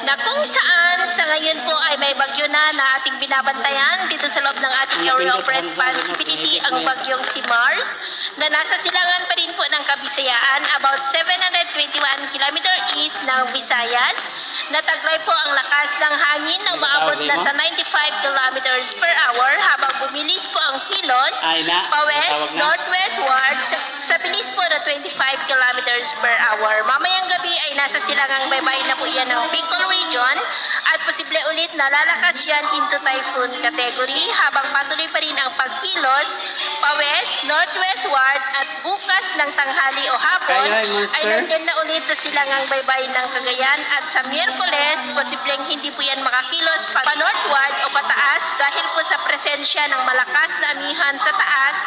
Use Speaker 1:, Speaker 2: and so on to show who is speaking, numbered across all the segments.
Speaker 1: na kung saan sa ngayon po ay may bagyo na ating binabantayan dito sa loob ng ating area of responsibility, ang bagyong si Mars, na nasa silangan pa rin po ng Kabisayaan, about 721 km east ng Visayas. Nataglay po ang lakas ng hangin na umaabot na sa 95 kilometers per hour habang bumilis po ang kilos pa-west, northwestward sa bilis po na 25 kilometers per hour. Mamayang gabi ay nasa silangang baybayin na po yan ng Bicol region at posible ulit na lalakas yan into typhoon category habang patuloy pa rin ang pagkilos pa-west, northwestward at bukas ng tanghali o hapon ay nandyan na ulit sa silangang baybayin ng Cagayan at sa Miyerkules, posibleng hindi po yan makakilos pa-northward o pataas dahil po sa presensya ng malakas na amihan sa taas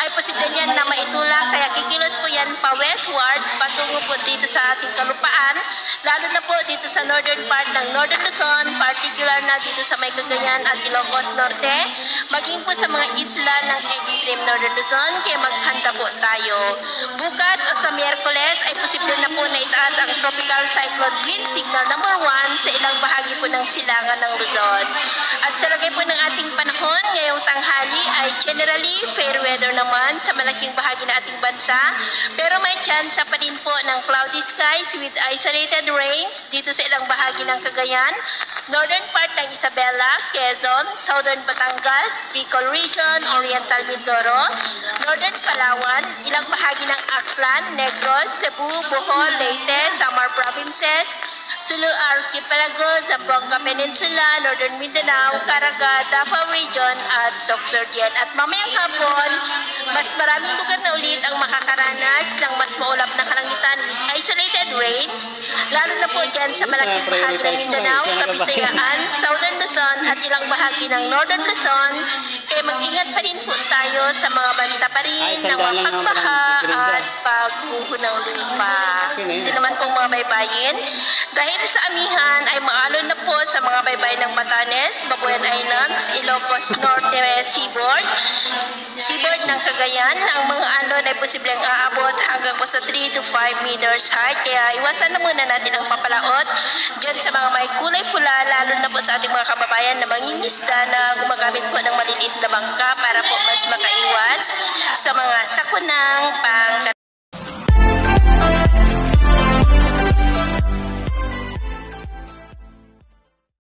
Speaker 1: ay posible yan na maitulak kaya kikilos po yan pa-westward patungo po dito sa ating kalupaan, lalo na po dito sa northern part ng Northern Luzon, particular na dito sa may Cagayan at Ilocos Norte, maging po sa mga isla ng extreme Northern Luzon, kaya maghanda po tayo. Bukas o sa Miyerkules ay posible na po na itaas ang tropical cyclone wind signal number 1 sa ilang bahagi po ng silangan ng Luzon. At sa lagay po ng ating panahon, ngayong tanghali ay generally fair weather naman sa malaking bahagi ng ating bansa, pero may chance pa din po ng cloudy skies with isolated rains dito sa ilang bahagi ng Cagayan, northern part ng Isabela, Quezon, southern Batangas, Bicol region, Oriental Mindoro, northern Palawan, ilang bahagi ng Aklan, Negros, Cebu, Bohol, Leyte, Samar provinces, Sulu Archipelago, Zamboanga Peninsula, Northern Mindanao, Caraga, Davao Region at Sorsogon. At mamayang hapon, mas maraming lugar na ulit ang makakaranas ng mas maulap na kalangitan with isolated rains, lalo na po dyan sa malaking bahagi ng Mindanao, Kabisayaan, Southern Luzon at ilang bahagi ng Northern Luzon. Kaya mag-ingat pa rin po tayo sa mga banta pa rin ng mapagbaha at pagguho ng lupa. Hindi naman pong mga baybayin. Dahil sa amihan ay maalon na po sa mga baybayin ng Batanes, Babuyan Islands, Ilocos Norte Seaboard ng Cagayan. Ang mga alon ay posibleng aabot hanggang po sa 3 to 5 meters height. Kaya iwasan na muna natin ang papalaot dyan sa mga may kulay pula, lalo na po sa ating mga kababayan na mangingisda na gumagamit po ng maliliit na bangka para po mas makaiwas sa mga sakunang pangkaraniwan.